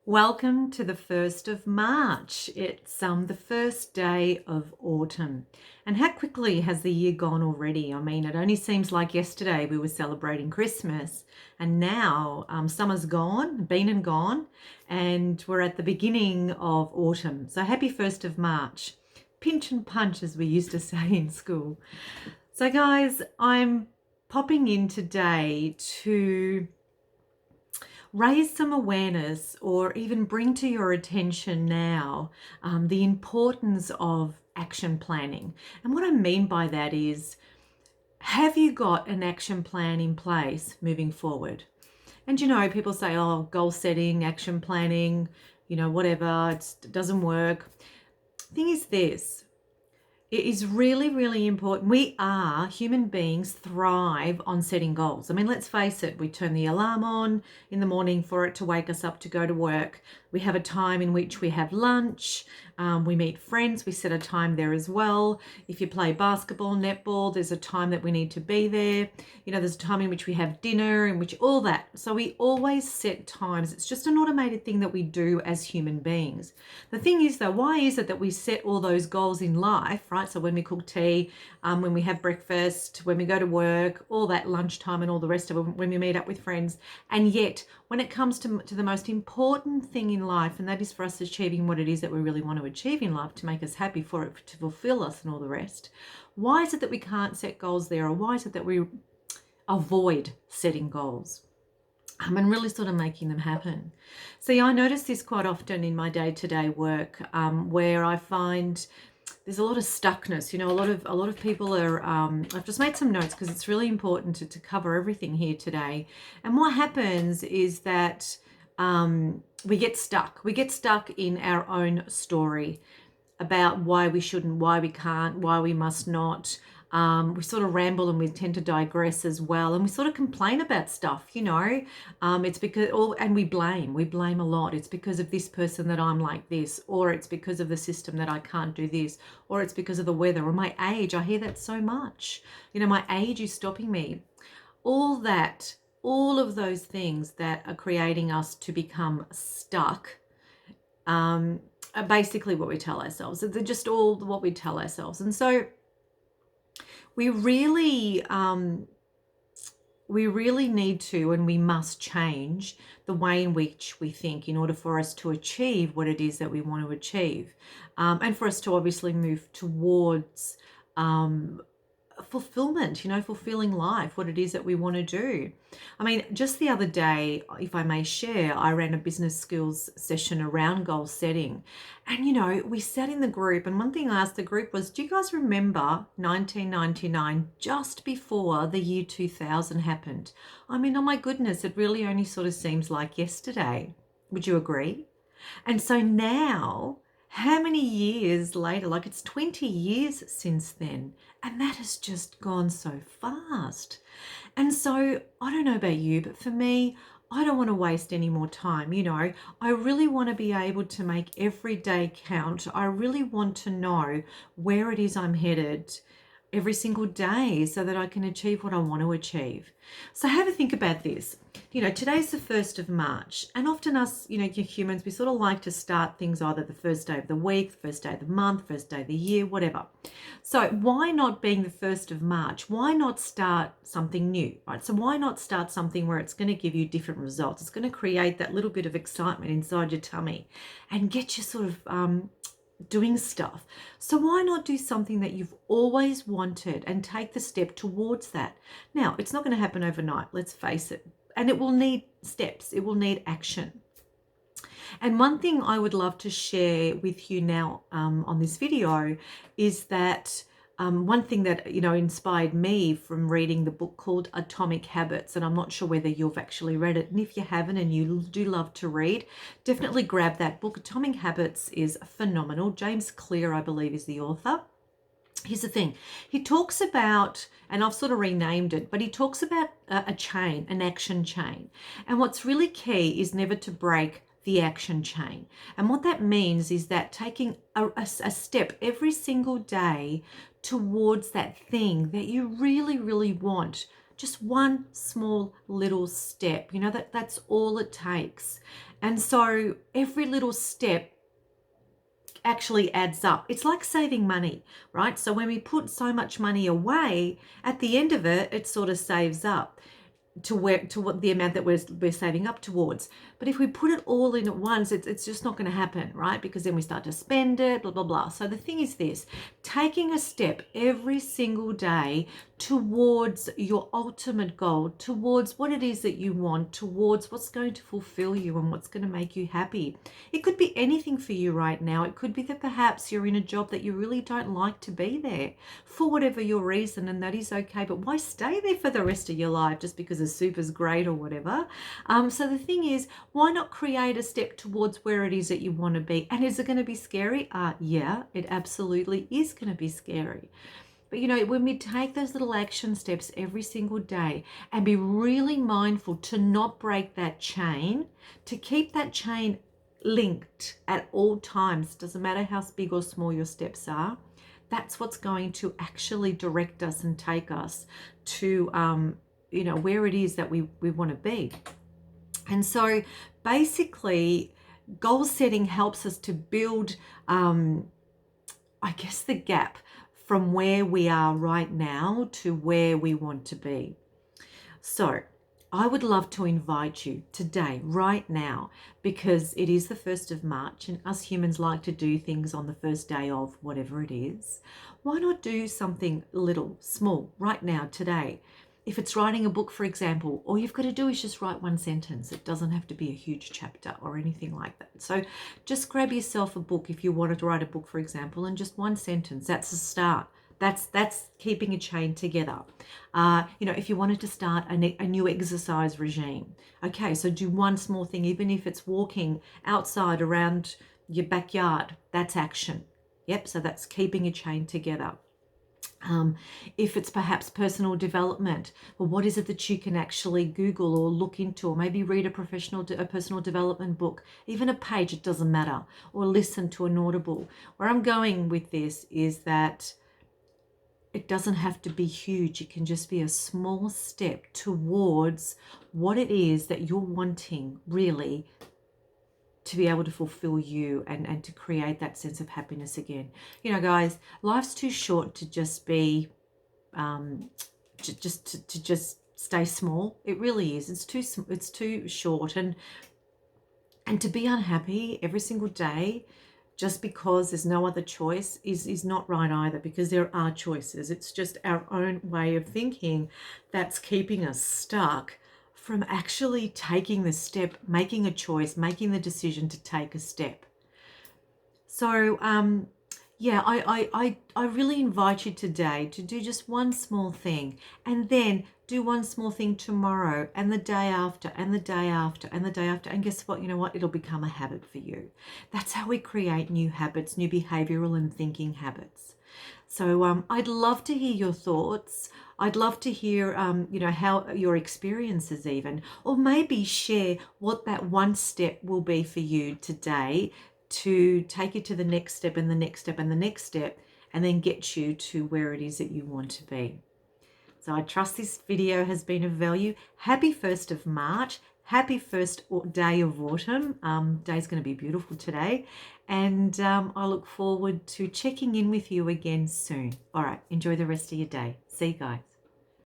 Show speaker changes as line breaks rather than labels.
Welcome to the 1st of March. It's the first day of autumn. And how quickly has the year gone already? I mean, it only seems like yesterday we were celebrating Christmas, and now summer's gone, been and gone, and we're at the beginning of autumn. So happy 1st of March. Pinch and punch, as we used to say in school. So guys, I'm popping in today to raise some awareness or even bring to your attention now the importance of action planning. And what I mean by that is, have you got an action plan in place moving forward? And people say, oh, goal setting, action planning, whatever, it doesn't work. Thing is this, it is really, really important. We are, human beings thrive on setting goals. I mean, let's face it, we turn the alarm on in the morning for it to wake us up to go to work. We have a time in which we have lunch, we meet friends, we set a time there as well. If you play basketball, netball, there's a time that we need to be there. There's a time in which we have dinner, in which all that. So we always set times. It's just an automated thing that we do as human beings. The thing is though, why is it that we set all those goals in life, right? So when we cook tea, when we have breakfast, when we go to work, all that lunchtime and all the rest of it, when we meet up with friends. And yet, when it comes to the most important thing in life, and that is for us achieving what it is that we really want to achieve in life, to make us happy, for it to fulfill us and all the rest, why is it that we can't set goals there? Or why is it that we avoid setting goals and really sort of making them happen? See, I notice this quite often in my day-to-day work, where I find there's a lot of stuckness. A lot of people are, I've just made some notes because it's really important to cover everything here today. And what happens is that we get stuck. We get stuck in our own story about why we shouldn't, why we can't, why we must not. We sort of ramble and we tend to digress as well. And we sort of complain about stuff, it's because, and we blame a lot. It's because of this person that I'm like this, or it's because of the system that I can't do this, or it's because of the weather or my age. I hear that so much. My age is stopping me. All of those things that are creating us to become stuck, are basically what we tell ourselves. They're just all what we tell ourselves. And so we really need to, and we must change the way in which we think in order for us to achieve what it is that we want to achieve, and for us to obviously move towards fulfillment, fulfilling life, what it is that we want to do. I mean, just the other day, if I may share, I ran a business skills session around goal setting. And, we sat in the group, and one thing I asked the group was, do you guys remember 1999, just before the year 2000 happened? I mean, oh my goodness, it really only sort of seems like yesterday. Would you agree? And so now, how many years later, like it's 20 years since then, and that has just gone so fast. And so I don't know about you, but for me, I don't want to waste any more time. I really want to be able to make every day count. I really want to know where it is I'm headed every single day so that I can achieve what I want to achieve. So have a think about this. Today's the 1st of March, and often us, humans, we sort of like to start things either the first day of the week, the first day of the month, first day of the year, whatever. So why not, being the 1st of March, why not start something new, right? So why not start something where it's going to give you different results? It's going to create that little bit of excitement inside your tummy and get you sort of doing stuff. So why not do something that you've always wanted and take the step towards that? Now, it's not going to happen overnight, let's face it. And it will need steps, it will need action. And one thing I would love to share with you now on this video is that one thing that inspired me from reading the book called Atomic Habits, and I'm not sure whether you've actually read it, and if you haven't and you do love to read, definitely grab that book. Atomic Habits is phenomenal. James Clear, I believe, is the author. Here's the thing, he talks about, and I've sort of renamed it, but he talks about a chain, an action chain. And what's really key is never to break the action chain. And what that means is that taking a step every single day towards that thing that you really, really want Just one small little step. You know, that's all it takes. And so every little step actually adds up. It's like saving money, right? So when we put so much money away, at the end of it, it sort of saves up to what the amount that we're saving up towards. But if we put it all in at once, it's just not going to happen, right? Because then we start to spend it, blah blah blah. So the thing is this: taking a step every single day towards your ultimate goal, towards what it is that you want, towards what's going to fulfill you and what's going to make you happy. It could be anything for you right now. It could be that perhaps you're in a job that you really don't like to be there for whatever your reason, and that is okay. But why stay there for the rest of your life just because the soup is great or whatever? So the thing is, why not create a step towards where it is that you want to be? And is it going to be scary? Yeah, it absolutely is going to be scary. But you know, when we take those little action steps every single day and be really mindful to not break that chain, to keep that chain linked at all times, doesn't matter how big or small your steps are, that's what's going to actually direct us and take us to, you know, where it is that we want to be. And so basically, goal setting helps us to build, I guess, the gap from where we are right now to where we want to be. So I would love to invite you today, right now, because it is the 1st of March and us humans like to do things on the first day of whatever it is. Why not do something little, small, right now, today? If it's writing a book, for example, all you've got to do is just write one sentence. It doesn't have to be a huge chapter or anything like that. So just grab yourself a book if you wanted to write a book, for example, and just one sentence. That's a start. That's keeping a chain together. You know, if you wanted to start a new exercise regime, okay, so do one small thing, even if it's walking outside around your backyard, that's action. Yep, so that's keeping a chain together. If it's perhaps personal development, well, what is it that you can actually Google or look into, or maybe read a personal development book, even a page, it doesn't matter, or listen to an audible. Where I'm going with this is that it doesn't have to be huge. It can just be a small step towards what it is that you're wanting really to be able to fulfill you and to create that sense of happiness again. You know, guys, life's too short to just be, to just stay small. It really is. It's too short, and to be unhappy every single day just because there's no other choice is not right either, because there are choices. It's just our own way of thinking that's keeping us stuck from actually taking the step, making a choice, making the decision to take a step. So yeah, I really invite you today to do just one small thing, and then do one small thing tomorrow and the day after and the day after and the day after. And guess what? You know what? It'll become a habit for you. That's how we create new habits, new behavioral and thinking habits. So I'd love to hear your thoughts. I'd love to hear, you know, how your experiences even, or maybe share what that one step will be for you today to take you to the next step and the next step and the next step, and then get you to where it is that you want to be. So I trust this video has been of value. Happy 1st of March. Happy first day of autumn. Day's going to be beautiful today. And I look forward to checking in with you again soon. All right, enjoy the rest of your day. See you guys.